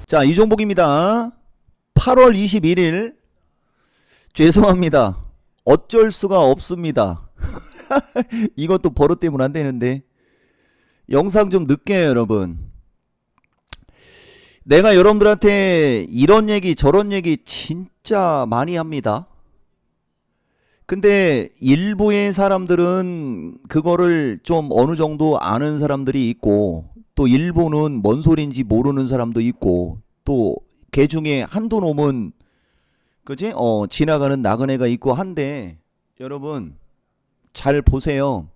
자, 이종복입니다. 8월 21일. 죄송합니다. 어쩔 수가 없습니다. 이것도 버릇 때문에 안 되는데. 영상 좀 늦게 해요, 여러분. 내가 여러분들한테 이런 얘기 저런 얘기 진짜 많이 합니다. 근데 일부의 사람들은 그거를 좀 어느 정도 아는 사람들이 있고, 또 일부는 뭔 소린지 모르는 사람도 있고, 또 개 중에 한두 놈은 그지? 지나가는 나그네가 있고 한데, 여러분 잘 보세요.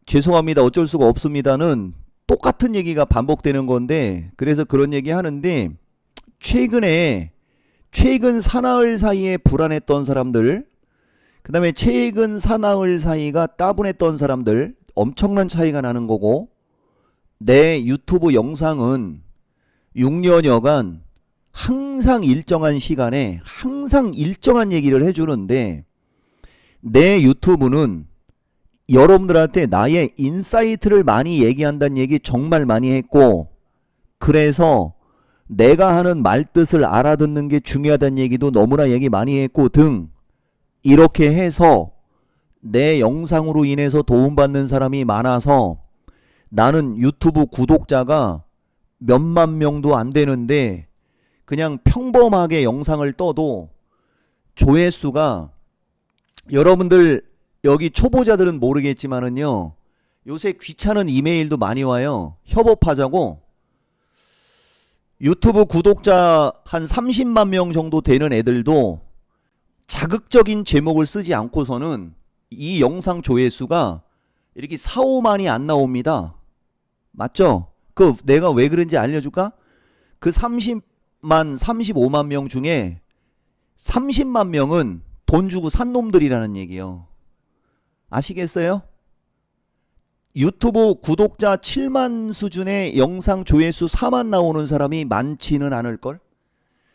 죄송합니다. 어쩔 수가 없습니다는 똑같은 얘기가 반복되는 건데, 그래서 그런 얘기 하는데, 최근 사나흘 사이에 불안했던 사람들, 그 다음에 최근 사나흘 사이가 따분했던 사람들, 엄청난 차이가 나는 거고, 내 유튜브 영상은 6년여간 항상 일정한 시간에 항상 일정한 얘기를 해주는데, 내 유튜브는 여러분들한테 나의 인사이트를 많이 얘기한다는 얘기 정말 많이 했고, 그래서 내가 하는 말뜻을 알아듣는 게 중요하다는 얘기도 너무나 얘기 많이 했고 등, 이렇게 해서 내 영상으로 인해서 도움받는 사람이 많아서 나는 유튜브 구독자가 몇만 명도 안 되는데, 그냥 평범하게 영상을 떠도 조회수가, 여러분들 여기 초보자들은 모르겠지만은요, 요새 귀찮은 이메일도 많이 와요. 협업하자고. 유튜브 구독자 한 30만 명 정도 되는 애들도 자극적인 제목을 쓰지 않고서는 이 영상 조회수가 이렇게 4, 5만이 안 나옵니다. 맞죠? 그 내가 왜 그런지 알려줄까? 그 30만, 35만 명 중에 30만 명은 돈 주고 산 놈들이라는 얘기요. 아시겠어요? 유튜브 구독자 7만 수준의 영상 조회수 4만 나오는 사람이 많지는 않을걸?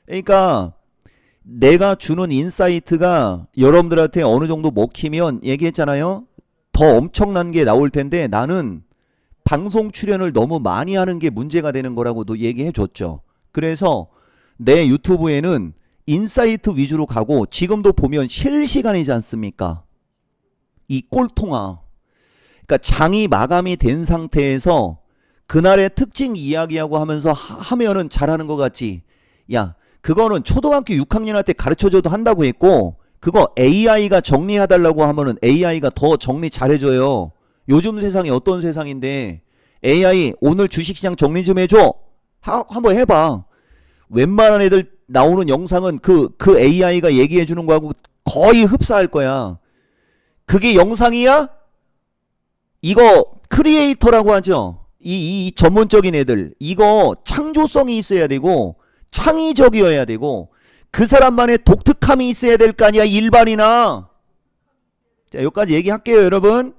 그러니까 내가 주는 인사이트가 여러분들한테 어느 정도 먹히면, 얘기했잖아요, 더 엄청난 게 나올 텐데, 나는 방송 출연을 너무 많이 하는 게 문제가 되는 거라고도 얘기해 줬죠. 그래서 내 유튜브에는 인사이트 위주로 가고, 지금도 보면 실시간이지 않습니까? 이 꼴통아. 그러니까 장이 마감이 된 상태에서 그날의 특징 이야기하고 하면서 하면은 잘하는 것 같지. 야, 그거는 초등학교 6학년한테 가르쳐줘도 한다고 했고, 그거 AI가 정리해달라고 하면은 AI가 더 정리 잘해줘요. 요즘 세상이 어떤 세상인데, AI 오늘 주식시장 정리 좀 해줘. 한번 해봐. 웬만한 애들 나오는 영상은 그 AI가 얘기해주는 거하고 거의 흡사할 거야. 그게 영상이야? 이거 크리에이터라고 하죠. 이 전문적인 애들. 이거 창조성이 있어야 되고, 창의적이어야 되고, 그 사람만의 독특함이 있어야 될 거 아니야, 일반이나. 자, 여기까지 얘기할게요, 여러분.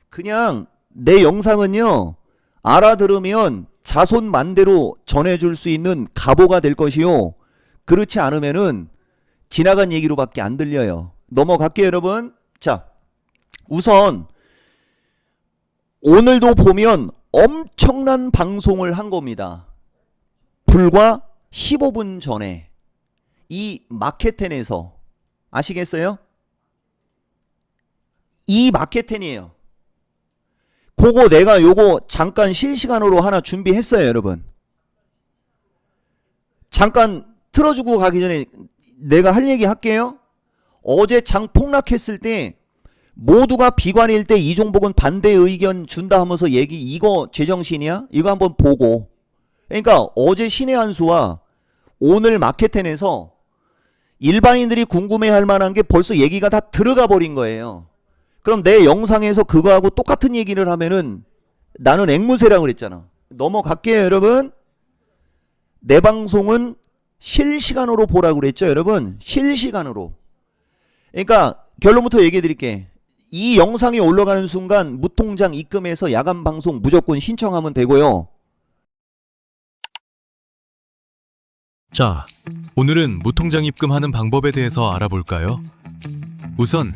그냥 내 영상은요, 알아들으면 자손만대로 전해줄 수 있는 가보가 될 것이요, 그렇지 않으면은 지나간 얘기로밖에 안 들려요. 넘어갈게요, 여러분. 자, 우선 오늘도 보면 엄청난 방송을 한 겁니다. 불과 15분 전에 이 마케텐에서. 아시겠어요? 이 마케텐이에요. 그거 내가 요거 잠깐 실시간으로 하나 준비했어요, 여러분. 잠깐 틀어주고 가기 전에 내가 할 얘기 할게요. 어제 장 폭락했을 때 모두가 비관일 때 이종복은 반대 의견 준다 하면서 얘기, 이거 제정신이야? 이거 한번 보고. 그러니까 어제 신의 한 수와 오늘 마케텐에서 일반인들이 궁금해할 만한 게 벌써 얘기가 다 들어가 버린 거예요. 그럼 내 영상에서 그거하고 똑같은 얘기를 하면은 나는 앵무새라고 그랬잖아. 넘어갈게요, 여러분. 내 방송은 실시간으로 보라고 그랬죠, 여러분. 실시간으로. 그러니까 결론부터 얘기해 드릴게. 이 영상이 올라가는 순간 무통장 입금해서 야간 방송 무조건 신청하면 되고요. 자, 오늘은 무통장 입금하는 방법에 대해서 알아볼까요? 우선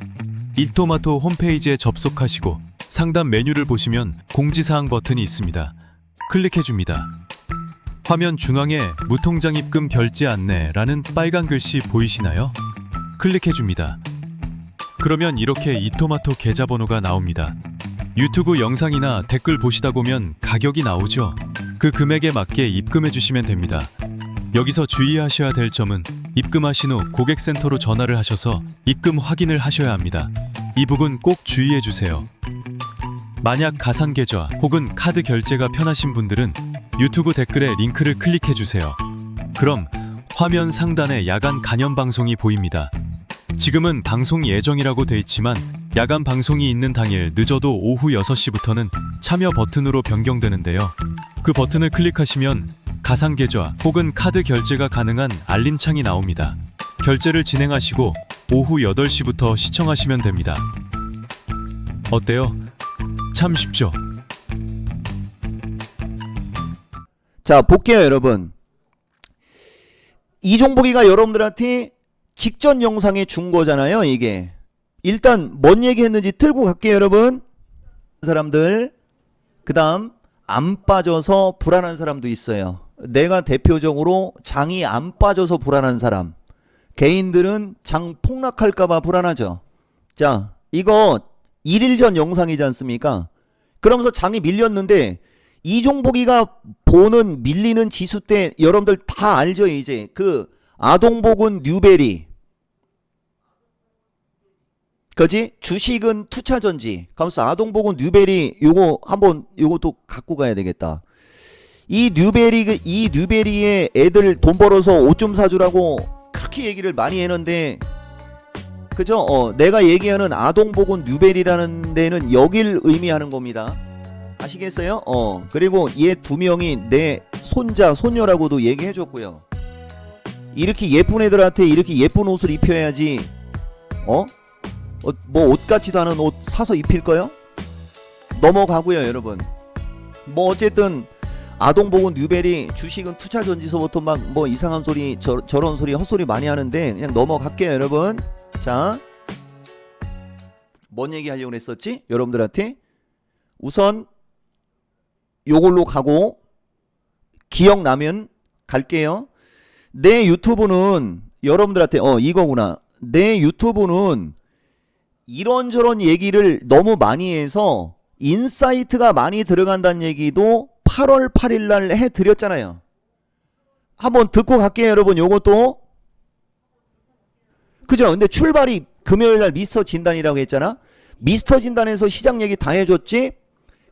이토마토 홈페이지에 접속하시고 상단 메뉴를 보시면 공지사항 버튼이 있습니다. 클릭해줍니다. 화면 중앙에 무통장 입금 결제 안내라는 빨간 글씨 보이시나요? 클릭해줍니다. 그러면 이렇게 이토마토 계좌번호가 나옵니다. 유튜브 영상이나 댓글 보시다 보면 가격이 나오죠? 그 금액에 맞게 입금해 주시면 됩니다. 여기서 주의하셔야 될 점은 입금하신 후 고객센터로 전화를 하셔서 입금 확인을 하셔야 합니다. 이 부분 꼭 주의해 주세요. 만약 가상계좌 혹은 카드 결제가 편하신 분들은 유튜브 댓글에 링크를 클릭해 주세요. 그럼 화면 상단에 야간 간연 방송이 보입니다. 지금은 방송 예정이라고 돼 있지만 야간 방송이 있는 당일 늦어도 오후 6시부터는 참여 버튼으로 변경되는데요. 그 버튼을 클릭하시면 가상계좌 혹은 카드 결제가 가능한 알림창이 나옵니다. 결제를 진행하시고 오후 8시부터 시청하시면 됩니다. 어때요? 참 쉽죠? 자, 볼게요, 여러분. 이종복이가 여러분들한테 직전 영상에 준 거잖아요, 이게. 일단 뭔 얘기했는지 틀고 갈게요, 여러분. 사람들, 그 다음 안 빠져서 불안한 사람도 있어요. 내가 대표적으로 장이 안 빠져서 불안한 사람. 개인들은 장 폭락할까봐 불안하죠. 자, 이거 1일 전 영상이지 않습니까? 그러면서 장이 밀렸는데 이종복이가 보는 밀리는 지수 때 여러분들 다 알죠, 이제. 그 아동복은 뉴베리, 그지? 주식은 투차전지. 가면서 아동복은 뉴베리, 요거 한번 요것도 갖고 가야 되겠다. 이 뉴베리에 애들 돈 벌어서 옷 좀 사주라고 그렇게 얘기를 많이 했는데, 그죠? 내가 얘기하는 아동복은 뉴베리라는 데는 여길 의미하는 겁니다. 아시겠어요? 그리고 얘 두 명이 내 손자, 손녀라고도 얘기해줬고요. 이렇게 예쁜 애들한테 이렇게 예쁜 옷을 입혀야지, 뭐 옷 같지도 않은 옷 사서 입힐 거요? 넘어가고요, 여러분. 뭐 어쨌든 아동복은 뉴베리, 주식은 투자전지서부터 막 뭐 이상한 소리, 저런 소리, 헛소리 많이 하는데 그냥 넘어갈게요, 여러분. 자, 뭔 얘기 하려고 했었지? 여러분들한테 우선 요걸로 가고 기억나면 갈게요. 내 유튜브는 여러분들한테 이거구나. 내 유튜브는 이런저런 얘기를 너무 많이 해서 인사이트가 많이 들어간다는 얘기도 8월 8일 날 해드렸잖아요. 한번 듣고 갈게요, 여러분. 요것도 그죠? 근데 출발이 금요일 날 미스터 진단이라고 했잖아. 미스터 진단에서 시장 얘기 다 해줬지.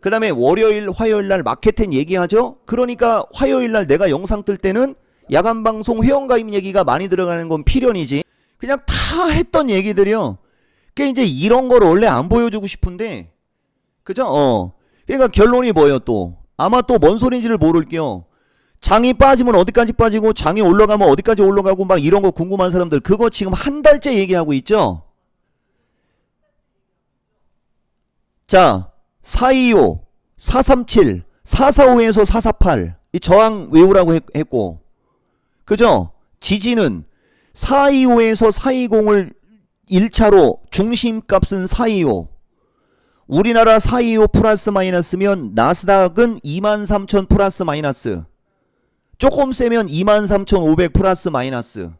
그 다음에 월요일 화요일 날 마케팅 얘기하죠. 그러니까 화요일 날 내가 영상 뜰 때는 야간방송 회원가입 얘기가 많이 들어가는 건 필연이지. 그냥 다 했던 얘기들이요. 그러니까 이제 이런 걸 원래 안 보여주고 싶은데, 그죠? 그러니까 결론이 뭐예요? 또 아마 또 뭔 소리인지를 모를게요. 장이 빠지면 어디까지 빠지고 장이 올라가면 어디까지 올라가고 막 이런 거 궁금한 사람들, 그거 지금 한 달째 얘기하고 있죠. 자, 425, 437, 445에서 448 이 저항 외우라고 했고, 그죠? 지지는 425에서 420을 1차로 중심값은 425. 우리나라 425 플러스 마이너스면 나스닥은 23,000 플러스 마이너스. 조금 세면 23,500 플러스 마이너스.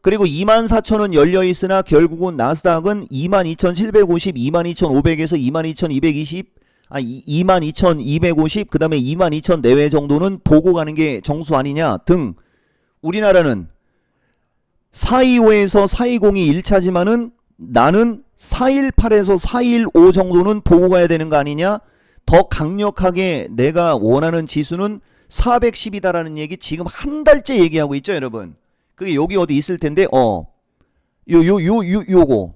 그리고 24,000은 열려있으나 결국은 나스닥은 22,750, 22,500에서 22,220, 22,250, 그 다음에 22,000 내외 정도는 보고 가는 게 정수 아니냐 등. 우리나라는 425에서 420이 1차지만은 나는 418에서 415 정도는 보고 가야 되는 거 아니냐. 더 강력하게 내가 원하는 지수는 410이다라는 얘기 지금 한 달째 얘기하고 있죠, 여러분. 그게 여기 어디 있을 텐데, 요거.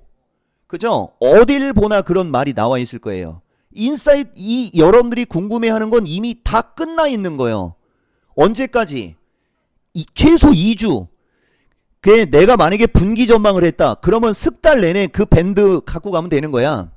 그죠? 어딜 보나 그런 말이 나와 있을 거예요. 인사이트, 여러분들이 궁금해하는 건 이미 다 끝나 있는 거예요. 언제까지? 최소 2주. 그게 내가 만약에 분기 전망을 했다. 그러면 석 달 내내 그 밴드 갖고 가면 되는 거야.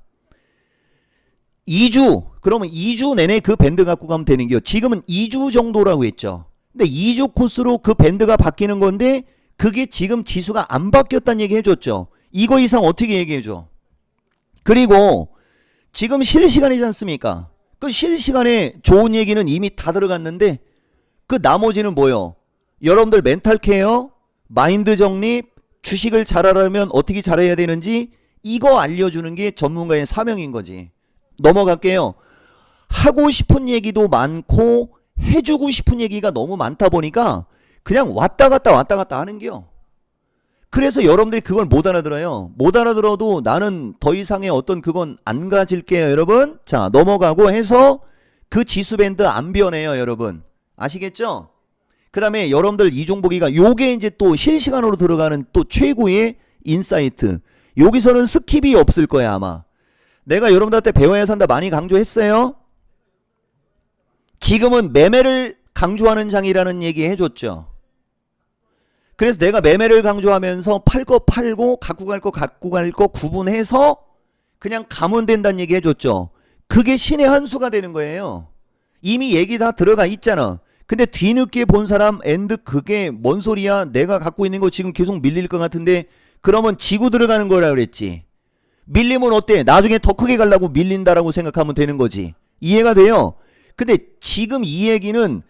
2주. 그러면 2주 내내 그 밴드 갖고 가면 되는 게요. 지금은 2주 정도라고 했죠. 근데 2주 코스로 그 밴드가 바뀌는 건데 그게 지금 지수가 안 바뀌었다는 얘기 해줬죠. 이거 이상 어떻게 얘기해줘? 그리고 지금 실시간이지 않습니까? 그 실시간에 좋은 얘기는 이미 다 들어갔는데 그 나머지는 뭐요? 여러분들 멘탈 케어, 마인드 정립, 주식을 잘하려면 어떻게 잘해야 되는지 이거 알려주는 게 전문가의 사명인 거지. 넘어갈게요. 하고 싶은 얘기도 많고 해주고 싶은 얘기가 너무 많다 보니까 그냥 왔다 갔다 하는겨. 그래서 여러분들이 그걸 못 알아들어요. 못 알아들어도 나는 더 이상의 어떤 그건 안 가질게요, 여러분. 자, 넘어가고 해서 그 지수밴드 안 변해요, 여러분. 아시겠죠? 그 다음에 여러분들 이종보기가 요게 이제 또 실시간으로 들어가는 또 최고의 인사이트. 여기서는 스킵이 없을 거야, 아마. 내가 여러분들한테 배워야 산다 많이 강조했어요. 지금은 매매를 강조하는 장이라는 얘기 해줬죠. 그래서 내가 매매를 강조하면서 팔 거 팔고 갖고 갈 거 구분해서 그냥 가면 된다는 얘기 해줬죠. 그게 신의 한 수가 되는 거예요. 이미 얘기 다 들어가 있잖아. 근데 뒤늦게 본 사람 엔드 그게 뭔 소리야? 내가 갖고 있는 거 지금 계속 밀릴 것 같은데 그러면 지고 들어가는 거라 그랬지. 밀리면 어때? 나중에 더 크게 가려고 밀린다라고 생각하면 되는 거지. 이해가 돼요? 근데 지금 이 얘기는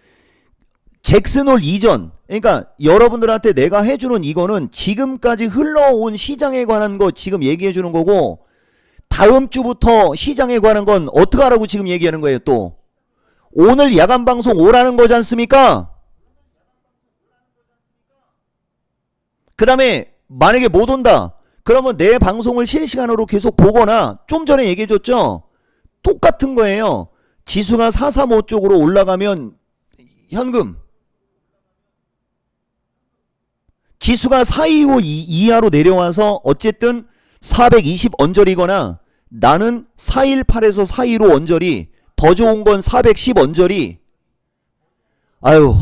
잭슨홀 이전, 그러니까 여러분들한테 내가 해주는 이거는 지금까지 흘러온 시장에 관한 거 지금 얘기해 주는 거고, 다음 주부터 시장에 관한 건 어떻게 하라고 지금 얘기하는 거예요. 또 오늘 야간 방송 오라는 거지 않습니까? 그 다음에 만약에 못 온다 그러면 내 방송을 실시간으로 계속 보거나, 좀 전에 얘기해 줬죠, 똑같은 거예요. 지수가 435 쪽으로 올라가면 현금, 지수가 425 이하로 내려와서 어쨌든 420 언저리거나, 나는 418에서 415 언저리, 더 좋은 건 410 언저리. 아유,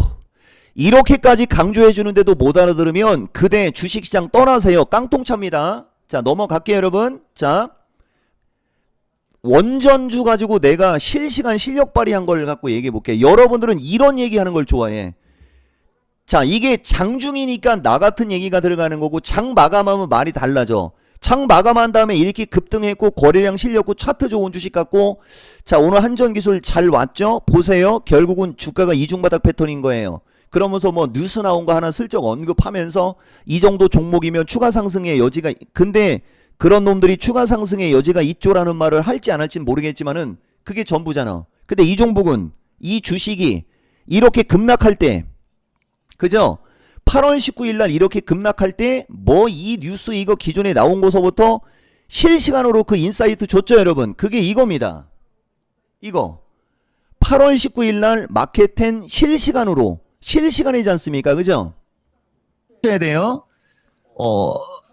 이렇게까지 강조해 주는데도 못 알아들으면 그대 주식시장 떠나세요. 깡통차입니다. 자, 넘어갈게요, 여러분. 자, 원전주 가지고 내가 실시간 실력 발휘한 걸 갖고 얘기해 볼게요. 여러분들은 이런 얘기하는 걸 좋아해. 자, 이게 장중이니까 나 같은 얘기가 들어가는 거고, 장 마감하면 말이 달라져. 장 마감한 다음에 이렇게 급등했고 거래량 실렸고 차트 좋은 주식 같고, 자, 오늘 한전기술 잘 왔죠? 보세요. 결국은 주가가 이중바닥 패턴인 거예요. 그러면서 뭐 뉴스 나온 거 하나 슬쩍 언급하면서 이 정도 종목이면 추가 상승의 여지가, 근데 그런 놈들이 추가 상승의 여지가 있죠라는 말을 할지 안 할지는 모르겠지만은 그게 전부잖아. 근데 이 종목은, 이 주식이 이렇게 급락할 때, 그죠? 8월 19일 날 이렇게 급락할 때 뭐 이 뉴스 이거 기존에 나온 거서부터 실시간으로 그 인사이트 줬죠, 여러분. 그게 이겁니다. 이거 8월 19일 날 마켓10 실시간으로, 실시간이지 않습니까? 그죠? 해야 돼요.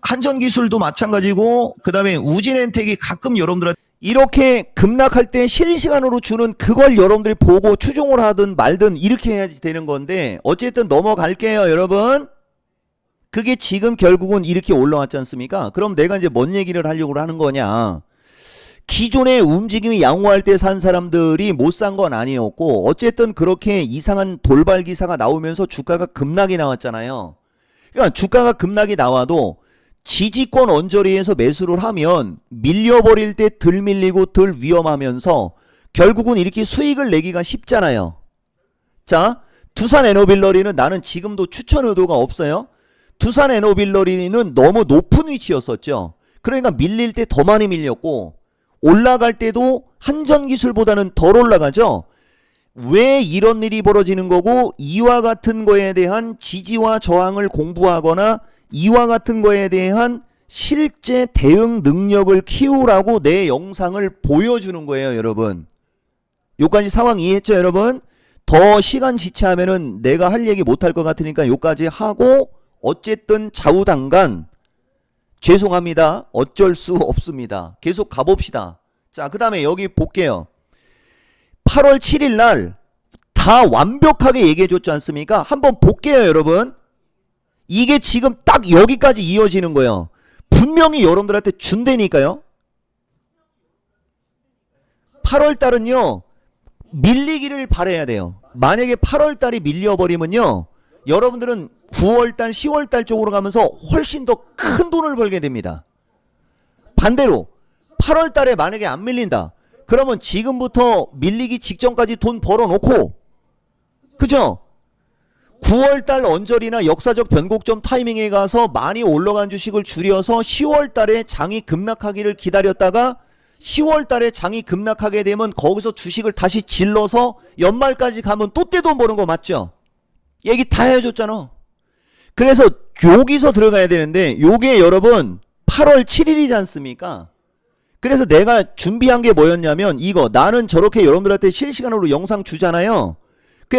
한전기술도 마찬가지고, 그 다음에 우진엔텍이 가끔 여러분들한테 이렇게 급락할 때 실시간으로 주는 그걸 여러분들이 보고 추종을 하든 말든 이렇게 해야지 되는 건데, 어쨌든 넘어갈게요, 여러분. 그게 지금 결국은 이렇게 올라왔지 않습니까? 그럼 내가 이제 뭔 얘기를 하려고 하는 거냐? 기존의 움직임이 양호할 때 산 사람들이 못 산 건 아니었고, 어쨌든 그렇게 이상한 돌발 기사가 나오면서 주가가 급락이 나왔잖아요. 그러니까 주가가 급락이 나와도 지지권 언저리에서 매수를 하면 밀려버릴 때 덜 밀리고 덜 위험하면서 결국은 이렇게 수익을 내기가 쉽잖아요. 자, 두산 에너빌러리는 나는 지금도 추천 의도가 없어요. 두산 에너빌러리는 너무 높은 위치였었죠. 그러니까 밀릴 때 더 많이 밀렸고, 올라갈 때도 한전기술보다는 덜 올라가죠. 왜 이런 일이 벌어지는 거고, 이와 같은 거에 대한 지지와 저항을 공부하거나 이와 같은 거에 대한 실제 대응 능력을 키우라고 내 영상을 보여주는 거예요, 여러분. 요까지 상황 이해했죠, 여러분? 더 시간 지체하면은 내가 할 얘기 못할 것 같으니까 요까지 하고, 어쨌든 좌우당간 죄송합니다. 어쩔 수 없습니다. 계속 가봅시다. 자, 그 다음에 여기 볼게요. 8월 7일 날 다 완벽하게 얘기해 줬지 않습니까? 한번 볼게요, 여러분. 이게 지금 딱 여기까지 이어지는 거예요. 분명히 여러분들한테 준다니까요. 8월 달은요, 밀리기를 바라야 돼요. 만약에 8월 달이 밀려버리면요, 여러분들은 9월 달, 10월 달 쪽으로 가면서 훨씬 더 큰 돈을 벌게 됩니다. 반대로 8월 달에 만약에 안 밀린다, 그러면 지금부터 밀리기 직전까지 돈 벌어놓고, 그죠? 9월달 언저리나 역사적 변곡점 타이밍에 가서 많이 올라간 주식을 줄여서 10월달에 장이 급락하기를 기다렸다가 10월달에 장이 급락하게 되면 거기서 주식을 다시 질러서 연말까지 가면 또 떼돈 버는 거 맞죠? 얘기 다 해줬잖아. 그래서 여기서 들어가야 되는데 요게 여러분 8월 7일이지 않습니까? 그래서 내가 준비한 게 뭐였냐면 이거 나는 저렇게 여러분들한테 실시간으로 영상 주잖아요.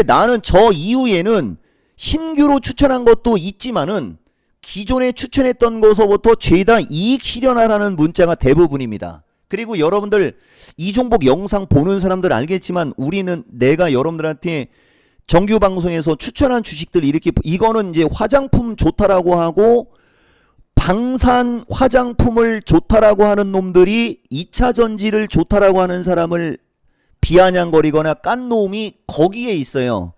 나는 저 이후에는 신규로 추천한 것도 있지만은 기존에 추천했던 것서부터 죄다 이익 실현하라는 문자가 대부분입니다. 그리고 여러분들 이 종목 영상 보는 사람들 알겠지만 우리는 내가 여러분들한테 정규 방송에서 추천한 주식들 이렇게 이거는 이제 화장품 좋다라고 하고 방산 화장품을 좋다라고 하는 놈들이 2차 전지를 좋다라고 하는 사람을 비아냥거리거나 깐 놈이 거기에 있어요.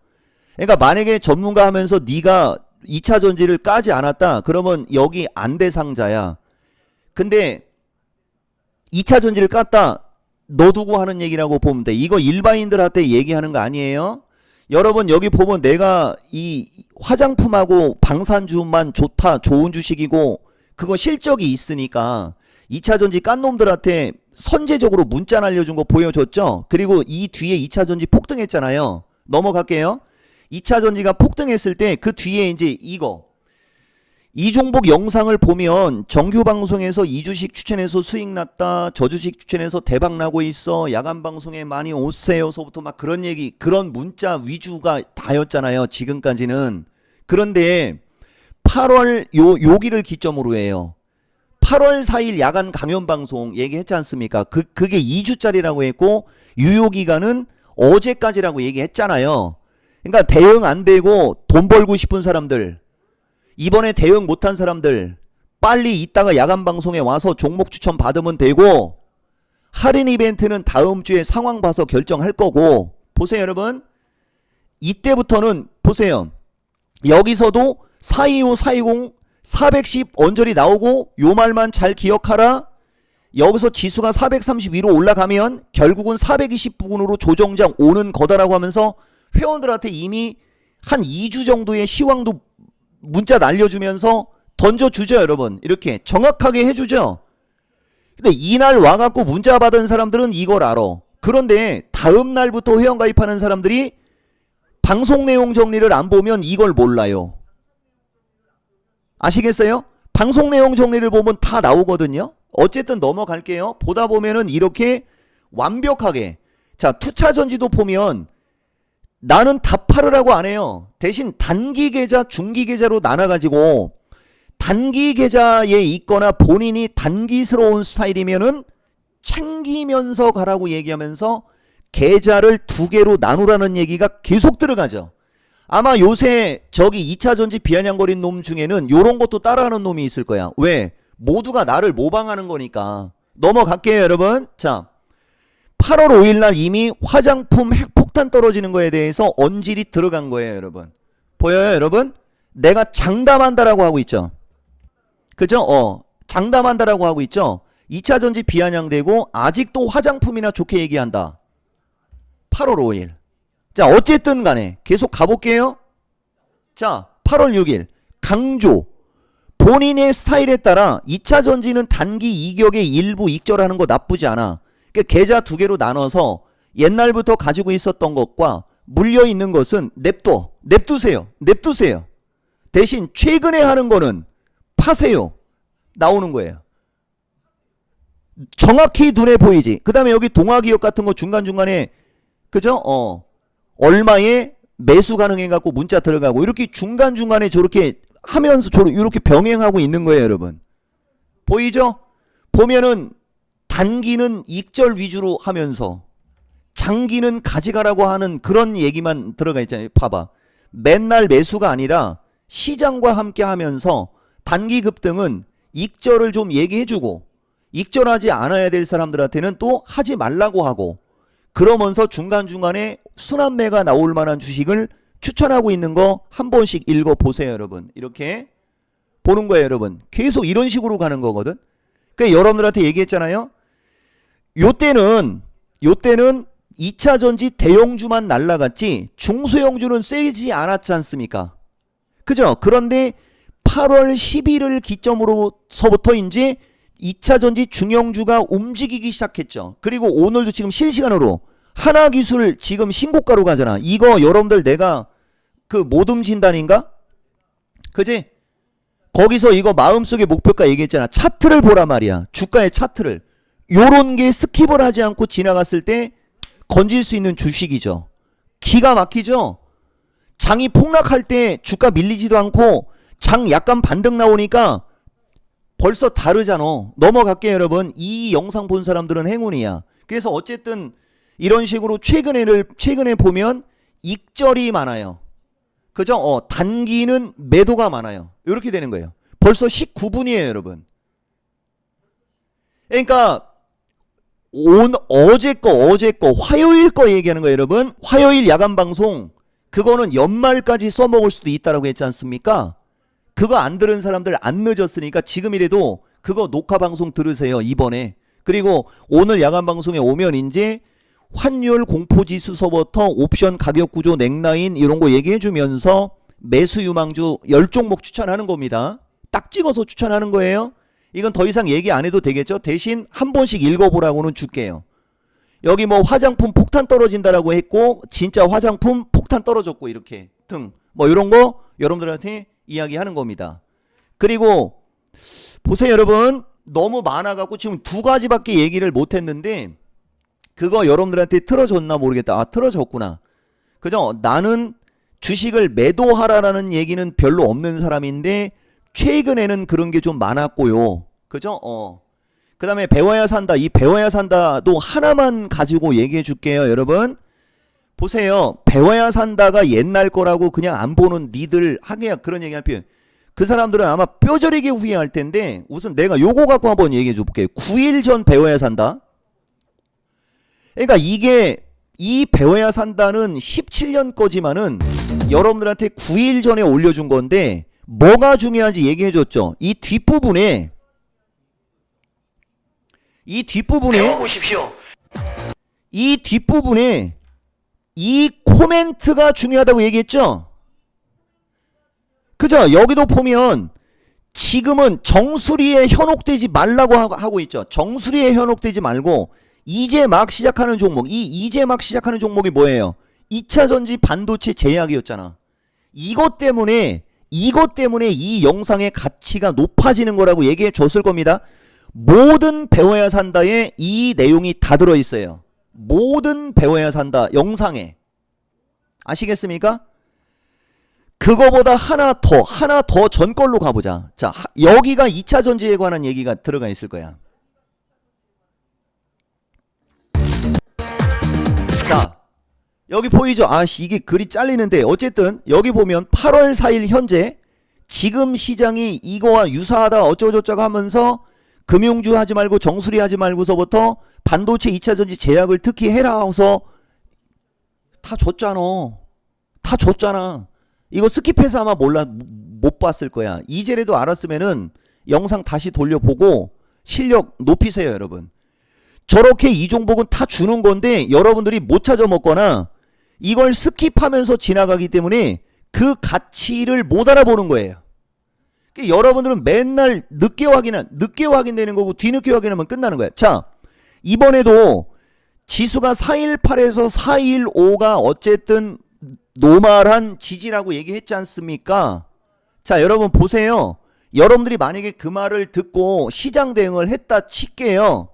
그러니까 만약에 전문가 하면서 네가 2차 전지를 까지 않았다 그러면 여기 안 대상자야. 근데 2차 전지를 깠다 너 두고 하는 얘기라고 보면 돼. 이거 일반인들한테 얘기하는 거 아니에요. 여러분 여기 보면 내가 이 화장품하고 방산주만 좋다 좋은 주식이고 그거 실적이 있으니까 2차 전지 깐 놈들한테 선제적으로 문자 날려준 거 보여줬죠. 그리고 이 뒤에 2차 전지 폭등했잖아요. 넘어갈게요. 2차 전지가 폭등했을 때 그 뒤에 이제 이 종목 영상을 보면 정규 방송에서 이 주식 추천해서 수익 났다, 저 주식 추천해서 대박 나고 있어, 야간 방송에 많이 오세요서부터 막 그런 얘기, 그런 문자 위주가 다였잖아요. 지금까지는. 그런데 8월 여기를 기점으로 해요. 8월 4일 야간 강연 방송 얘기했지 않습니까? 그게 2주짜리라고 했고 유효 기간은 어제까지라고 얘기했잖아요. 그러니까 대응 안 되고 돈 벌고 싶은 사람들, 이번에 대응 못한 사람들 빨리 이따가 야간 방송에 와서 종목 추천 받으면 되고 할인 이벤트는 다음 주에 상황 봐서 결정할 거고 보세요 여러분. 이때부터는 보세요. 여기서도 425, 420, 410 언저리 나오고 요 말만 잘 기억하라. 여기서 지수가 430 위로 올라가면 결국은 420 부근으로 조정장 오는 거다라고 하면서 회원들한테 이미 한 2주 정도의 시황도 문자 날려주면서 던져주죠 여러분. 이렇게 정확하게 해주죠. 근데 이날 와갖고 문자 받은 사람들은 이걸 알아. 그런데 다음 날부터 회원 가입하는 사람들이 방송 내용 정리를 안 보면 이걸 몰라요. 아시겠어요? 방송 내용 정리를 보면 다 나오거든요. 어쨌든 넘어갈게요. 보다 보면은 이렇게 완벽하게 자 투차 전지도 보면 나는 다 팔으라고 안 해요. 대신 단기 계좌, 중기 계좌로 나눠가지고 단기 계좌에 있거나 본인이 단기스러운 스타일이면은 챙기면서 가라고 얘기하면서 계좌를 2개로 나누라는 얘기가 계속 들어가죠. 아마 요새 저기 2차 전지 비아냥거린 놈 중에는 요런 것도 따라하는 놈이 있을 거야. 왜? 모두가 나를 모방하는 거니까. 넘어갈게요 여러분. 자 8월 5일날 이미 화장품 핵폭탄 떨어지는 거에 대해서 언질이 들어간 거예요 여러분. 보여요 여러분? 내가 장담한다라고 하고 있죠. 그죠? 장담한다라고 하고 있죠. 2차 전지 비아냥되고 아직도 화장품이나 좋게 얘기한다. 8월 5일. 자 어쨌든 간에 계속 가볼게요. 자 8월 6일 강조. 본인의 스타일에 따라 2차 전지는 단기 이격의 일부 익절하는 거 나쁘지 않아. 그러니까 계좌 2개로 나눠서 옛날부터 가지고 있었던 것과 물려있는 것은 냅두세요. 대신 최근에 하는 거는 파세요. 나오는 거예요. 정확히 눈에 보이지. 그 다음에 여기 동아기업 같은 거 중간중간에 그죠? 얼마에 매수 가능해갖고 문자 들어가고 이렇게 중간중간에 저렇게 하면서 이렇게 병행하고 있는 거예요 여러분. 보이죠? 보면은 단기는 익절 위주로 하면서 장기는 가져가라고 하는 그런 얘기만 들어가 있잖아요. 봐봐. 맨날 매수가 아니라 시장과 함께 하면서 단기 급등은 익절을 좀 얘기해주고 익절하지 않아야 될 사람들한테는 또 하지 말라고 하고 그러면서 중간중간에 순환매가 나올 만한 주식을 추천하고 있는 거 한 번씩 읽어보세요 여러분. 이렇게 보는 거예요 여러분. 계속 이런 식으로 가는 거거든. 그러니까 여러분들한테 얘기했잖아요. 요때는 2차 전지 대형주만 날라갔지 중소형주는 세지 않았지 않습니까? 그죠? 그런데 8월 10일을 기점으로서부터 이제 2차 전지 중형주가 움직이기 시작했죠. 그리고 오늘도 지금 실시간으로 하나기술 지금 신고가로 가잖아. 이거 여러분들 내가 그 모둠 진단인가? 그지? 거기서 이거 마음속의 목표가 얘기했잖아. 차트를 보라 말이야. 주가의 차트를. 요런 게 스킵을 하지 않고 지나갔을 때 건질 수 있는 주식이죠. 기가 막히죠? 장이 폭락할 때 주가 밀리지도 않고 장 약간 반등 나오니까 벌써 다르잖아. 넘어갈게요, 여러분. 이 영상 본 사람들은 행운이야. 그래서 어쨌든 이런 식으로 최근에 보면 익절이 많아요. 그죠? 단기는 매도가 많아요. 이렇게 되는 거예요. 벌써 19분이에요, 여러분. 그러니까 어제 거 화요일 거 얘기하는 거예요, 여러분. 화요일 야간 방송 그거는 연말까지 써먹을 수도 있다라고 했지 않습니까? 그거 안 들은 사람들 안 늦었으니까 지금이라도 그거 녹화 방송 들으세요, 이번에. 그리고 오늘 야간 방송에 오면 이제 환율 공포지수서부터 옵션 가격 구조 넥라인 이런 거 얘기해 주면서 매수 유망주 10종목 추천하는 겁니다. 딱 찍어서 추천하는 거예요. 이건 더 이상 얘기 안 해도 되겠죠. 대신 한 번씩 읽어보라고는 줄게요. 여기 뭐 화장품 폭탄 떨어진다라고 했고 진짜 화장품 폭탄 떨어졌고 이렇게 등 뭐 이런 거 여러분들한테 이야기하는 겁니다. 그리고 보세요, 여러분. 너무 많아갖고 지금 두 가지밖에 얘기를 못했는데 그거 여러분들한테 틀어줬나 모르겠다. 아, 틀어줬구나. 그죠? 나는 주식을 매도하라라는 얘기는 별로 없는 사람인데 최근에는 그런 게 좀 많았고요. 그죠? 그 다음에 배워야 산다. 이 배워야 산다도 하나만 가지고 얘기해 줄게요, 여러분. 보세요. 배워야 산다가 옛날 거라고 그냥 안 보는 니들 하게 그런 얘기 할 필요. 그 사람들은 아마 뼈저리게 후회할 텐데 우선 내가 요거 갖고 한번 얘기해 줄게요. 9일 전 배워야 산다. 그러니까 이게 이 배워야 산다는 17년 거지만은 여러분들한테 9일 전에 올려준 건데 뭐가 중요한지 얘기해 줬죠. 이 뒷부분에 배워보십시오. 이 뒷부분에 이 코멘트가 중요하다고 얘기했죠. 그죠? 여기도 보면 지금은 정수리에 현혹되지 말라고 하고 있죠. 정수리에 현혹되지 말고 이제 막 시작하는 종목. 이제 막 시작하는 종목이 뭐예요? 2차전지 반도체 제약이었잖아. 이것 때문에 이 영상의 가치가 높아지는 거라고 얘기해 줬을 겁니다. 모든 배워야 산다에 이 내용이 다 들어있어요. 모든 배워야 산다 영상에. 아시겠습니까? 그거보다 하나 더 전 걸로 가보자. 자, 여기가 2차 전지에 관한 얘기가 들어가 있을 거야. 자, 여기 보이죠? 이게 글이 잘리는데 어쨌든 여기 보면 8월 4일 현재 지금 시장이 이거와 유사하다 어쩌고저쩌고 하면서 금융주 하지 말고 정수리 하지 말고서부터 반도체 2차 전지 제약을 특히 해라 하고서 다 줬잖아. 이거 스킵해서 아마 못 봤을 거야. 이제라도 알았으면은 영상 다시 돌려보고 실력 높이세요, 여러분. 저렇게 이 종목은 다 주는 건데 여러분들이 못 찾아 먹거나 이걸 스킵하면서 지나가기 때문에 그 가치를 못 알아보는 거예요. 여러분들은 맨날 늦게 확인되는 거고 뒤늦게 확인하면 끝나는 거야. 자, 이번에도 지수가 418에서 415가 어쨌든 노멀한 지지라고 얘기했지 않습니까? 자, 여러분 보세요. 여러분들이 만약에 그 말을 듣고 시장 대응을 했다 칠게요.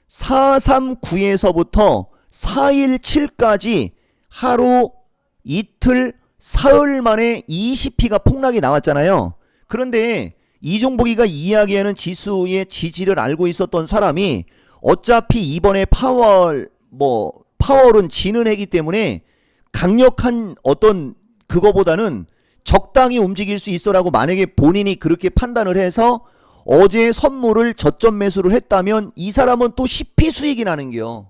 439에서부터 417까지 하루 이틀 사흘 만에 20피가 폭락이 나왔잖아요. 그런데 이종복이가 이야기하는 지수의 지지를 알고 있었던 사람이 어차피 이번에 파월은 지는 해기 때문에 강력한 어떤 그거보다는 적당히 움직일 수 있어라고 만약에 본인이 그렇게 판단을 해서 어제 선물을 저점 매수를 했다면 이 사람은 또 10피 수익이 나는겨.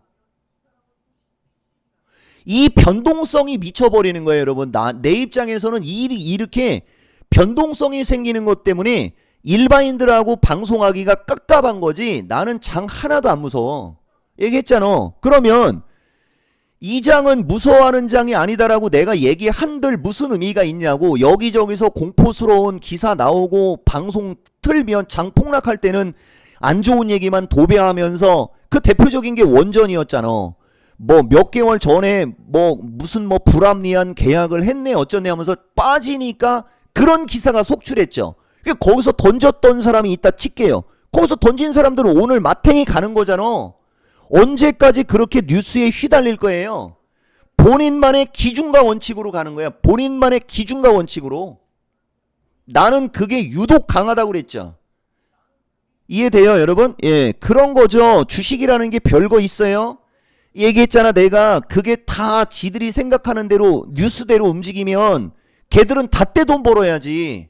이 변동성이 미쳐버리는 거예요, 여러분. 내 입장에서는 이렇게 변동성이 생기는 것 때문에 일반인들하고 방송하기가 깝깝한 거지. 나는 장 하나도 안 무서워. 얘기했잖아. 그러면 이 장은 무서워하는 장이 아니다라고 내가 얘기한들 무슨 의미가 있냐고. 여기저기서 공포스러운 기사 나오고 방송 틀면 장 폭락할 때는 안 좋은 얘기만 도배하면서 그 대표적인 게 원전이었잖아. 뭐 몇 개월 전에 뭐 무슨 뭐 불합리한 계약을 했네 어쩌네 하면서 빠지니까 그런 기사가 속출했죠. 거기서 던졌던 사람이 있다 칠게요. 거기서 던진 사람들은 오늘 마탱이 가는 거잖아. 언제까지 그렇게 뉴스에 휘달릴 거예요? 본인만의 기준과 원칙으로 가는 거야. 본인만의 기준과 원칙으로. 나는 그게 유독 강하다고 그랬죠. 이해돼요, 여러분? 예, 그런 거죠. 주식이라는 게 별거 있어요? 얘기했잖아, 내가. 그게 다 지들이 생각하는 대로, 뉴스대로 움직이면 걔들은 다 떼 돈 벌어야지.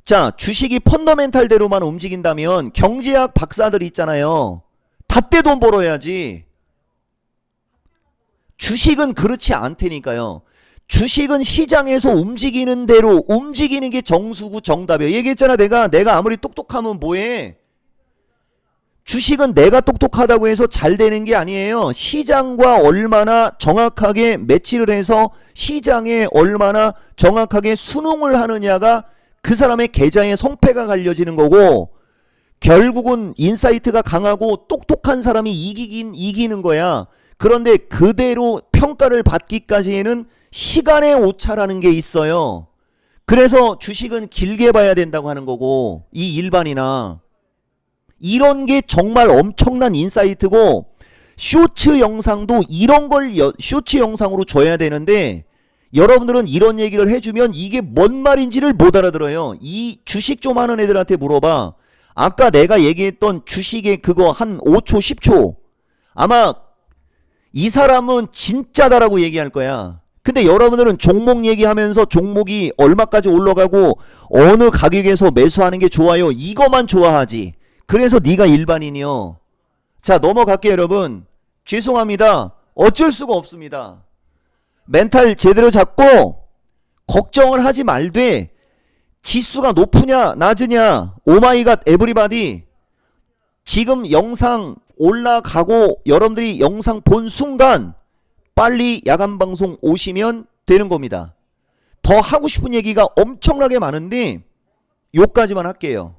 자, 주식이 펀더멘탈대로만 움직인다면 경제학 박사들 있잖아요. 다 떼 돈 벌어야지. 주식은 그렇지 않다니까요. 주식은 시장에서 움직이는 대로 움직이는 게 정수고 정답이에요. 얘기했잖아, 내가 아무리 똑똑하면 뭐해? 주식은 내가 똑똑하다고 해서 잘 되는 게 아니에요. 시장과 얼마나 정확하게 매치를 해서 시장에 얼마나 정확하게 순응을 하느냐가 그 사람의 계좌에 성패가 갈려지는 거고, 결국은 인사이트가 강하고 똑똑한 사람이 이기긴 이기는 거야. 그런데 그대로 평가를 받기까지에는 시간의 오차라는 게 있어요. 그래서 주식은 길게 봐야 된다고 하는 거고, 이 일반이나 이런 게 정말 엄청난 인사이트고, 쇼츠 영상도 이런 걸 쇼츠 영상으로 줘야 되는데 여러분들은 이런 얘기를 해주면 이게 뭔 말인지를 못 알아들어요. 이 주식 좀 하는 애들한테 물어봐. 아까 내가 얘기했던 주식의 그거 한 5초 10초 아마 이 사람은 진짜다라고 얘기할 거야. 근데 여러분들은 종목 얘기하면서 종목이 얼마까지 올라가고 어느 가격에서 매수하는 게 좋아요, 이거만 좋아하지. 그래서 네가 일반인이요. 자, 넘어갈게요, 여러분. 죄송합니다. 어쩔 수가 없습니다. 멘탈 제대로 잡고 걱정을 하지 말되, 지수가 높으냐 낮으냐 오마이갓 에브리바디, 지금 영상 올라가고 여러분들이 영상 본 순간 빨리 야간방송 오시면 되는 겁니다. 더 하고 싶은 얘기가 엄청나게 많은데 요까지만 할게요.